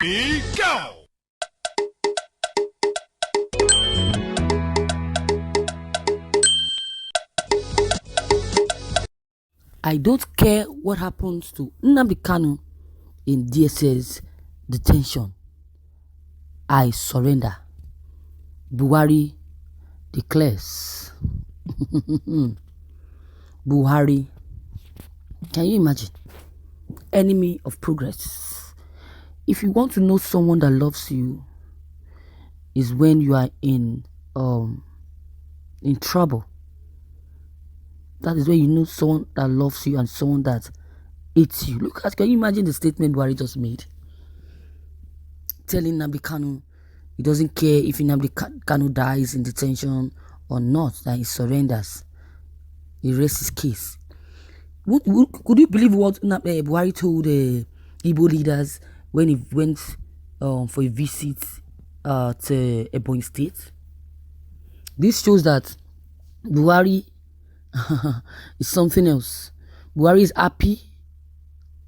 Go! I don't care what happens to Nnamdi Kanu in DSS detention. I surrender. Buhari declares. Buhari, can you imagine? Enemy of progress. If you want to know someone that loves you, is when you are in trouble. That is when you know someone that loves you and someone that hates you. Look at, can you imagine the statement Buhari just made? Telling Nnamdi Kanu he doesn't care if Nnamdi Kanu dies in detention or not, that he surrenders. He rests his case. Could you believe what Buhari told Igbo leaders when he went for a visit to Ebonyi State? This shows that Buhari is something else. Buhari is happy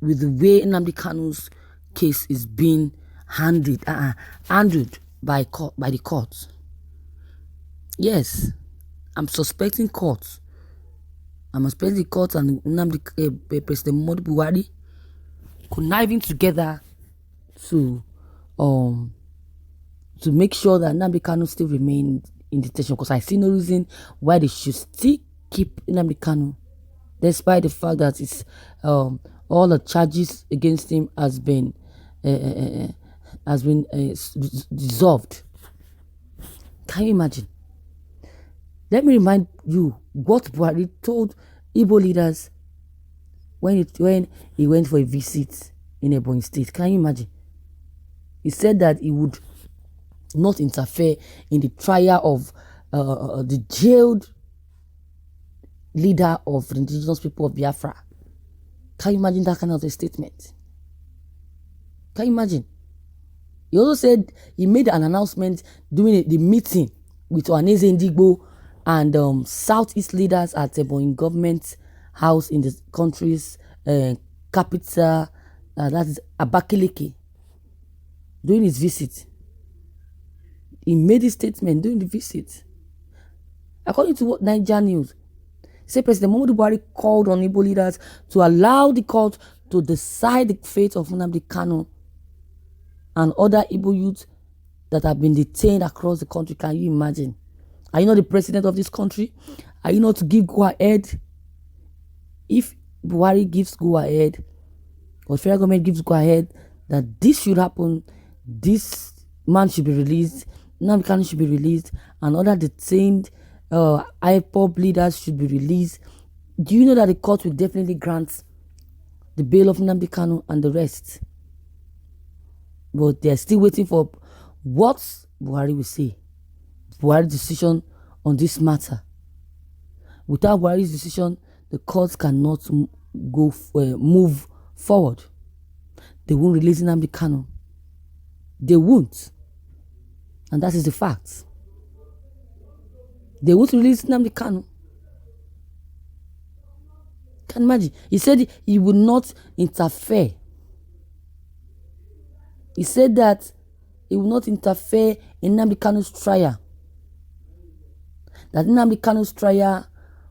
with the way Nnamdi Kanu's case is being handled by the courts. Yes, I'm suspecting courts. I'm suspecting the courts and President Muhammadu Buhari conniving together to make sure that Nnamdi Kanu still remains in detention, because I see no reason why they should still keep Nnamdi Kanu, despite the fact that it's all the charges against him has been dissolved. Can you imagine? Let me remind you what Buhari told Igbo leaders when he went for a visit in Ebonyi State. Can you imagine? He said that he would not interfere in the trial of the jailed leader of the indigenous people of Biafra. Can you imagine that kind of a statement? Can you imagine? He also said he made an announcement during the meeting with Ohanaeze Ndigbo and Southeast leaders at Ebonyi government house in the country's capital, that is Abakaliki, during his visit. He made a statement during the visit. According to what Niger News, say President Muhammadu Buhari called on Igbo leaders to allow the court to decide the fate of Nnamdi Kanu and other Igbo youths that have been detained across the country. Can you imagine? Are you not the president of this country? Are you not to give go ahead? If Buhari gives go ahead, or federal government gives go ahead that this should happen, this man should be released, Nnamdi Kanu should be released, and other detained IPOB leaders should be released, do you know that the court will definitely grant the bail of Nnamdi Kanu and the rest? But they're still waiting for what Buhari will say. Buhari's decision on this matter. Without Buhari's decision, the courts cannot move forward. They won't release Nnamdi Kanu. They won't. And that is the fact. They won't release Nnamdi Kanu. Can you imagine? He said he would not interfere. He said that he will not interfere in Nnamdi Kanu's trial. That Nnamdi Kanu's trial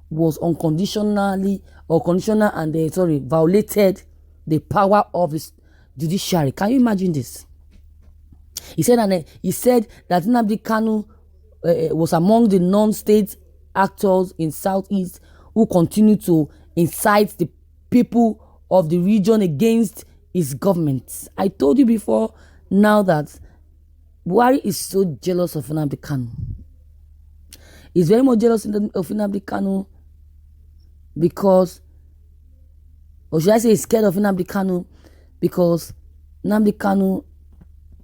was unconditionally or conditional and violated the power of the judiciary. Can you imagine this? He said that Nnamdi Kanu was among the non-state actors in Southeast who continue to incite the people of the region against his government. I told you before now that Buhari is so jealous of Nnamdi Kanu. He's very much jealous of Nnamdi Kanu because, or should I say he's scared of Nnamdi Kanu because Nnamdi Kanu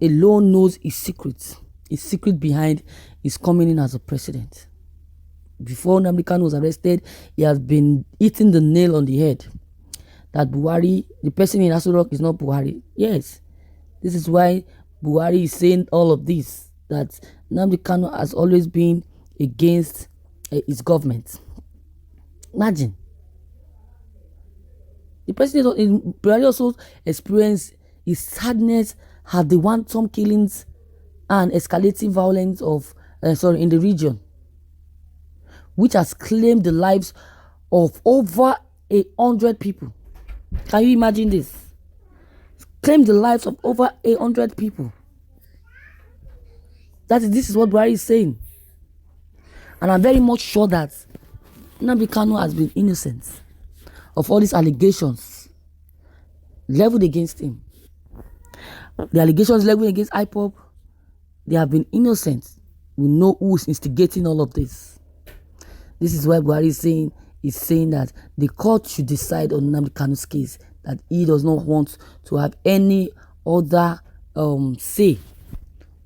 alone knows his secret behind his coming in as a president. Before Nnamdi Kanu was arrested, he has been hitting the nail on the head that Buhari, the person in Aso Rock, is not Buhari. Yes, this is why Buhari is saying all of this, that Nnamdi Kanu has always been against his government. Imagine. The president Buhari also experienced his sadness had the wanton killings and escalating violence of in the region, which has claimed the lives of over 100 people. Can you imagine this? Claimed the lives of over 100 people. This is what Buhari is saying. And I'm very much sure that Nnamdi Kanu has been innocent of all these allegations leveled against him. The allegations leveled against IPOB, they have been innocent. We know who is instigating all of this. This is why Buhari is saying that the court should decide on Nnamdi Kanu's case, that he does not want to have any other say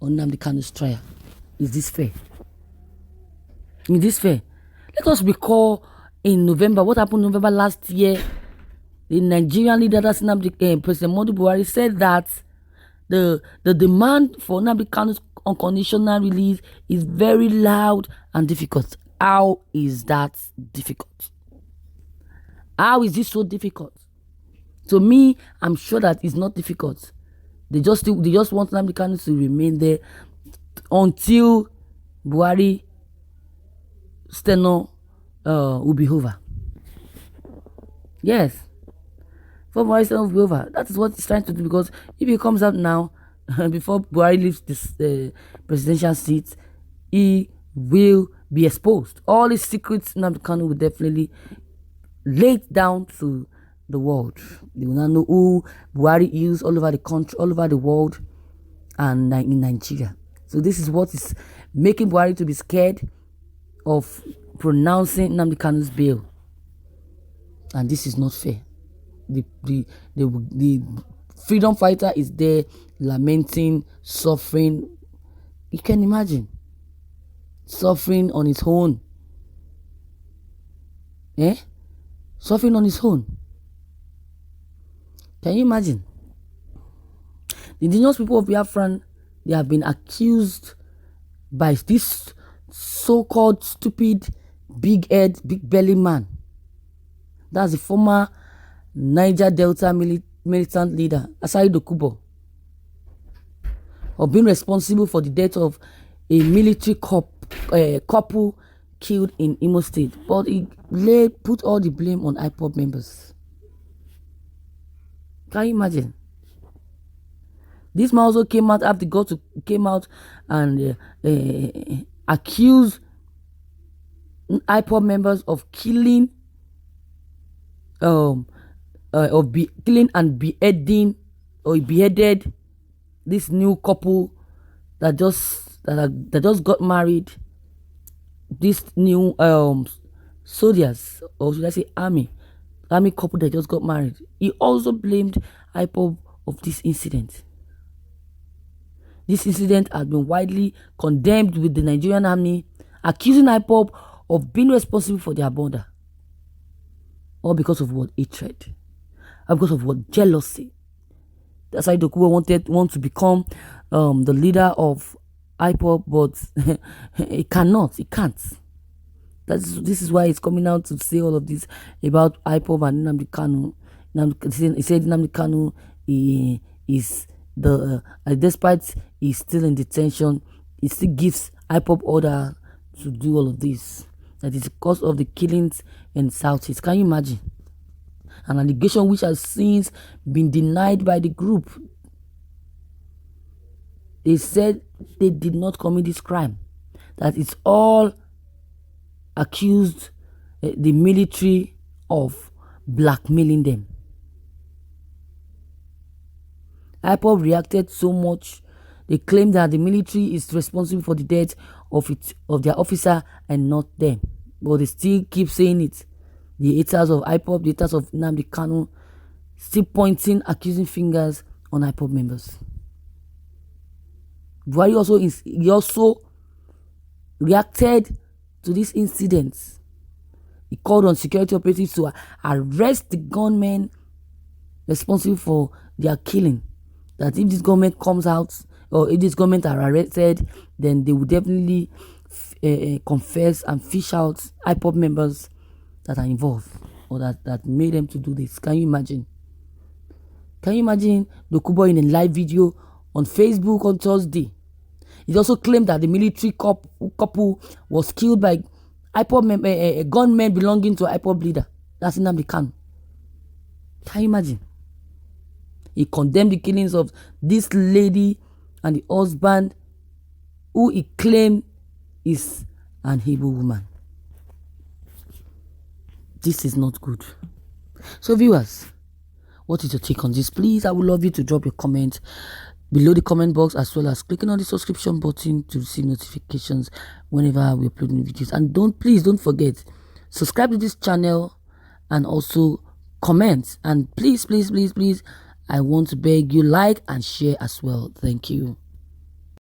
on Nnamdi Kanu's trial. Is this fair? Is this fair? Let us recall in November, what happened in November last year. The Nigerian leader, that's President Muhammadu Buhari, said that the demand for Nnamdi Kanu's unconditional release is very loud and difficult. How is that difficult? How is this so difficult? To me, I'm sure that it's not difficult. They just want Nnamdi Kanu to remain there until Buhari tenure will be over. Yes. For Buhari tenure will be over. That is what he's trying to do, because if he comes out now, before Buhari leaves this presidential seat, he will be exposed. All his secrets, Nnamdi Kanu will definitely lay it down to the world. They will not know who Buhari is all over the country, all over the world, and in Nigeria. So this is what is making Buhari to be scared of pronouncing Nnamdi Kanu's bail. And this is not fair. The freedom fighter is there lamenting, suffering. You can imagine. Suffering on his own. Suffering on his own. Can you imagine? The indigenous people of Biafran, they have been accused by this so-called stupid, big head, big belly man. That's the former Niger Delta militant leader, Asari Dokubo, of being responsible for the death of a military couple killed in Imo State. But he put all the blame on IPOB members. Can you imagine? This man also came out after God came out and accused IPOB members of killing, killing and beheading or beheaded this new couple that just got married. This new soldiers, or should I say army couple that just got married. He also blamed IPOB of this incident. This incident has been widely condemned, with the Nigerian army accusing IPOB of being responsible for their murder. All because of what? Hatred. Or because of what? Jealousy. That's why Dokubo want to become the leader of IPOB, but he cannot. He can't. This is why he's coming out to say all of this about IPOB and Nnamdi Kanu. He said Nnamdi Kanu is despite he's still in detention, he still gives IPOB order to do all of this. That is because of the killings in Southeast. Can you imagine? An allegation which has since been denied by the group. They said they did not commit this crime. That it's all accused the military of blackmailing them. IPOB reacted so much. They claimed that the military is responsible for the death of their officer and not them. But they still keep saying it. The haters of IPOB, the haters of Nnamdi Kanu, still pointing accusing fingers on IPOB members. Buhari also reacted to this incident. He called on security operatives to arrest the gunmen responsible for their killing. That if this government comes out, or if this government are arrested, then they will definitely confess and fish out IPOB members that are involved, or that made them to do this. Can you imagine? Can you imagine Dokubo in a live video on Facebook on Thursday. It also claimed that the military couple was killed by gunmen belonging to an IPOB leader. That's Nnamdi Kanu. Can you imagine? He condemned the killings of this lady and the husband, who he claimed is an Igbo woman. This is not good. So viewers, what is your take on this? Please, I would love you to drop your comment below the comment box, as well as clicking on the subscription button to receive notifications whenever we upload new videos. And please don't forget, subscribe to this channel and also comment. And please, I want to beg you, like and share as well. Thank you.